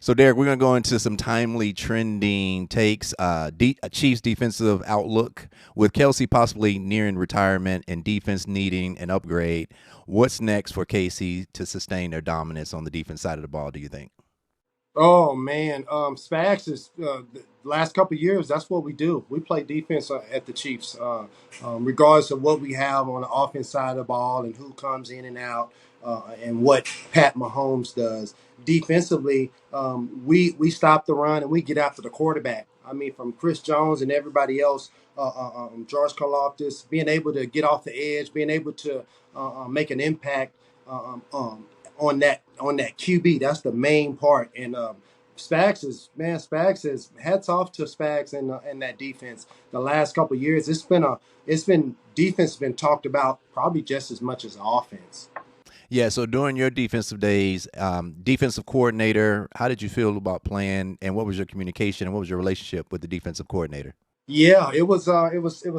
So, Derrick, we're going to go into some timely trending takes. Chiefs defensive outlook with Kelsey possibly nearing retirement and defense needing an upgrade. What's next for KC to sustain their dominance on the defense side of the ball? Do you think? Oh man, Spags is the last couple of years. That's what we do. We play defense at the Chiefs, regardless of what we have on the offense side of the ball and who comes in and out, and what Pat Mahomes does. Defensively, we stop the run and we get after the quarterback. I mean, from Chris Jones and everybody else, George Karlaftis, being able to get off the edge, being able to make an impact. On that QB. That's the main part. And Spags is hats off to Spags and that defense. The last couple of years, it's been defense been talked about probably just as much as offense. Yeah, so during your defensive days, defensive coordinator, how did you feel about playing, and what was your communication, and what was your relationship with the defensive coordinator? Yeah, it was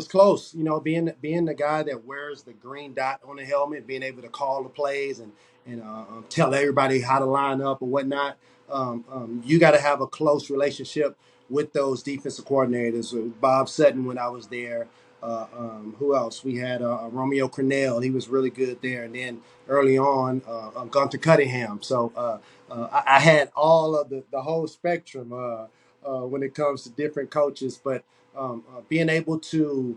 close. Being the guy that wears the green dot on the helmet, being able to call the plays and tell everybody how to line up and whatnot. You got to have a close relationship with those defensive coordinators. Bob Sutton when I was there. Who else? We had Romeo Cornell. He was really good there. And then early on, Gunter Cunningham. So I had all of the whole spectrum when it comes to different coaches, but being able to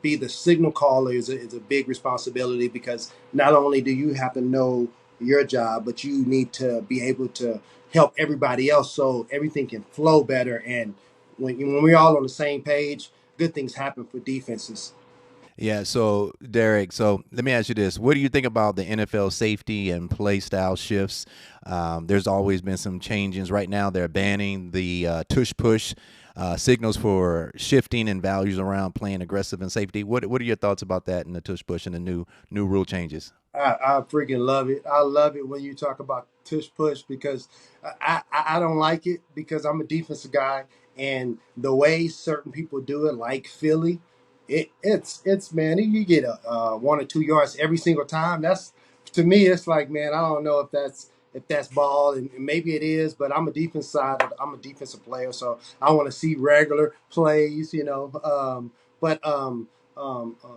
be the signal caller is a big responsibility because not only do you have to know your job, but you need to be able to help everybody else so everything can flow better. And when we're all on the same page, good things happen for defenses. Yeah, so Derek, so let me ask you this. What do you think about the NFL safety and play style shifts? There's always been some changes. Right now, they're banning the tush push signals for shifting and values around playing aggressive and safety. What are your thoughts about that and the tush push and the new rule changes? I freaking love it. I love it when you talk about tush push because I don't like it because I'm a defensive guy and the way certain people do it, like Philly, it's man, you get a 1 or 2 yards every single time. That's to me, it's like man, I don't know if that's ball and maybe it is, but I'm a defense side. I'm a defensive player, so I want to see regular plays, but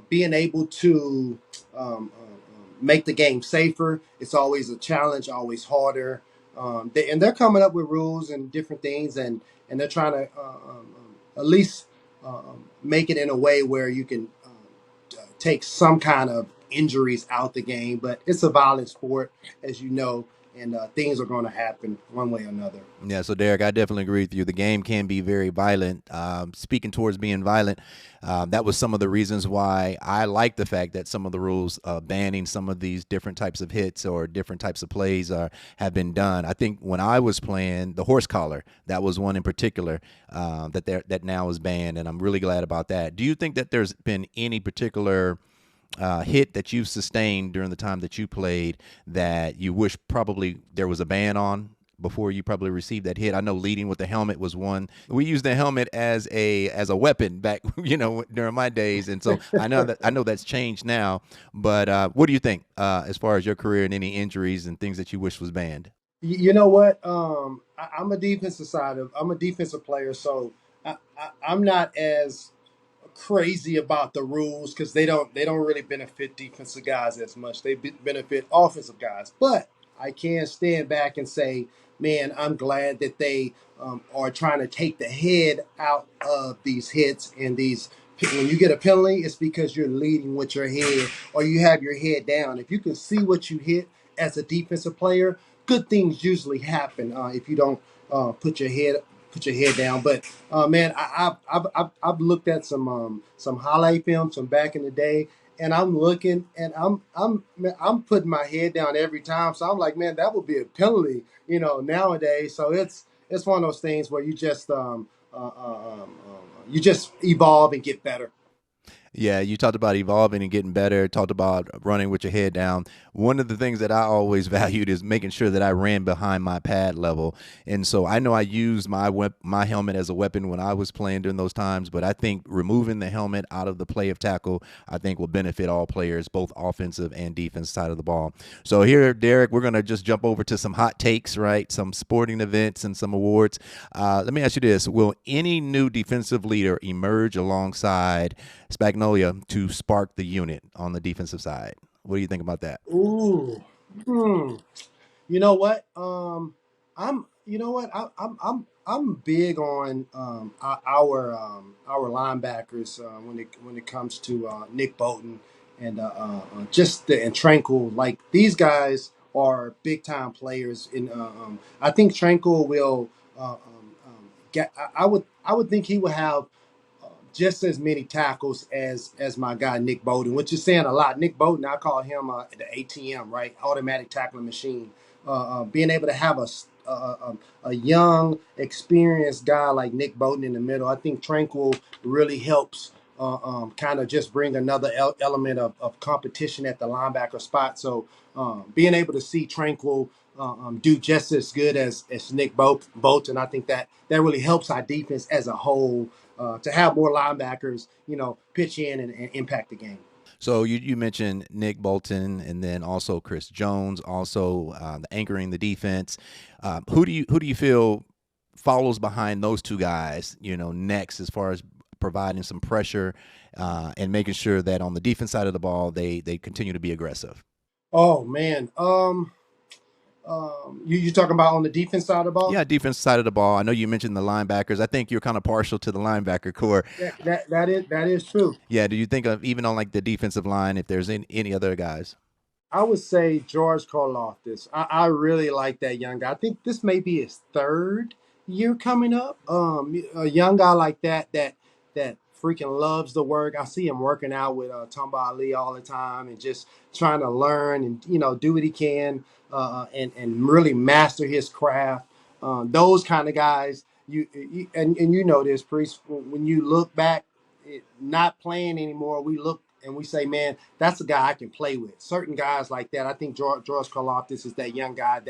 being able to make the game safer. It's always a challenge, always harder. They're coming up with rules and different things, and they're trying to at least make it in a way where you can take some kind of injuries out the game. But it's a violent sport, as you know, and things are going to happen one way or another. Yeah, so Derek, I definitely agree with you. The game can be very violent. Speaking towards being violent, that was some of the reasons why I like the fact that some of the rules banning some of these different types of hits or different types of plays have been done. I think when I was playing the horse collar, that was one in particular that now is banned, and I'm really glad about that. Do you think that there's been any particular hit that you've sustained during the time that you played that you wish probably there was a ban on before you probably received that hit? I know leading with the helmet was one. We used the helmet as a weapon back, during my days, and so I know that's changed now. But what do you think as far as your career and any injuries and things that you wish was banned? You know what? I'm a defensive side of. I'm a defensive player, so I'm not as crazy about the rules because they don't really benefit defensive guys as much. They benefit offensive guys. But I can stand back and say, man, I'm glad that they are trying to take the head out of these hits and these. When you get a penalty, it's because you're leading with your head or you have your head down. If you can see what you hit as a defensive player, good things usually happen if you don't put your head down. But man, I've looked at some highlight films from back in the day, and I'm looking and I'm putting my head down every time. So I'm like, man, that would be a penalty, nowadays. So it's one of those things where you just evolve and get better. Yeah, you talked about evolving and getting better, talked about running with your head down. One of the things that I always valued is making sure that I ran behind my pad level. And so I know I used my helmet as a weapon when I was playing during those times, but I think removing the helmet out of the play of tackle, I think will benefit all players, both offensive and defense side of the ball. So here, Derrick, we're going to just jump over to some hot takes, right? Some sporting events and some awards. Let me ask you this. Will any new defensive leader emerge alongside Spagnolia to spark the unit on the defensive side? What do you think about that? Ooh. Hmm. You know what? I'm. You know what? I'm big on our linebackers when it comes to Nick Bolton and and Tranquil. Like these guys are big time players. I think Tranquil will. Get. I would think he will have just as many tackles as my guy Nick Bowden, which is saying a lot. Nick Bowden, I call him the ATM, right? Automatic tackling machine. Being able to have a young, experienced guy like Nick Bowden in the middle, I think Tranquil really helps kind of just bring another element of competition at the linebacker spot. So being able to see Tranquil do just as good as Nick Bolton, I think that really helps our defense as a whole to have more linebackers, pitch in and impact the game. So you mentioned Nick Bolton and then also Chris Jones, also anchoring the defense. Who do you feel follows behind those two guys? Next as far as providing some pressure and making sure that on the defense side of the ball they continue to be aggressive. Oh man, you talking about on the defense side of the ball? Yeah, defense side of the ball. I know you mentioned the linebackers. I think you're kind of partial to the linebacker core. That is true. Yeah. Do you think of even on like the defensive line if there's any other guys? I would say George Karlaftis. I really like that young guy. I think this may be his third year coming up. A young guy like that freaking loves the work. I see him working out with Tamba Ali all the time and just trying to learn and do what he can and really master his craft. Those kind of guys. And you know this, Priest. When you look back, not playing anymore, we look and we say, man, that's a guy I can play with. Certain guys like that. I think George Karlaftis is that young guy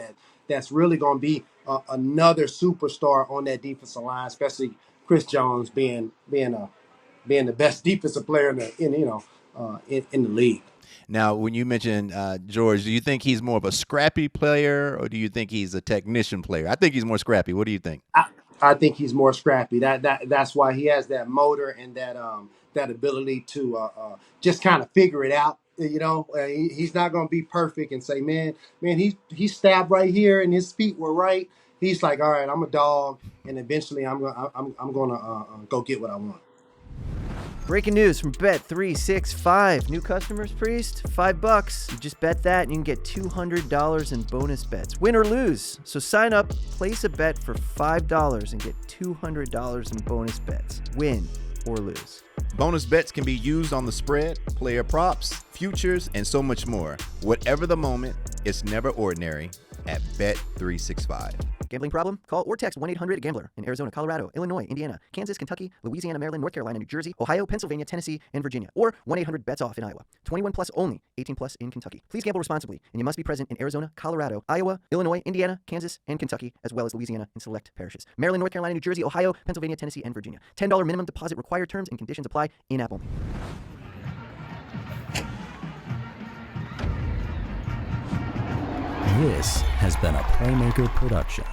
that's really going to be another superstar on that defensive line, especially Chris Jones being the best defensive player in the league. Now, when you mentioned George, do you think he's more of a scrappy player or do you think he's a technician player? I think he's more scrappy. What do you think? I think he's more scrappy. That's why he has that motor and that ability to just kind of figure it out. He's not going to be perfect and say, man, he stabbed right here and his feet were right. He's like, all right, I'm a dog, and eventually I'm going to go get what I want. Breaking news from Bet365. New customers, Priest, $5. You just bet that and you can get $200 in bonus bets, win or lose. So sign up, place a bet for $5 and get $200 in bonus bets, win or lose. Bonus bets can be used on the spread, player props, futures, and so much more. Whatever the moment, it's never ordinary at Bet365. Gambling problem? Call or text 1-800-GAMBLER in Arizona, Colorado, Illinois, Indiana, Kansas, Kentucky, Louisiana, Maryland, North Carolina, New Jersey, Ohio, Pennsylvania, Tennessee, and Virginia. Or 1-800-BETS-OFF in Iowa. 21 plus only. 18 plus in Kentucky. Please gamble responsibly, and you must be present in Arizona, Colorado, Iowa, Illinois, Indiana, Kansas, and Kentucky, as well as Louisiana and select parishes. Maryland, North Carolina, New Jersey, Ohio, Pennsylvania, Tennessee, and Virginia. $10 minimum deposit required. Terms and conditions apply. In-app only. This has been a Playmaker production.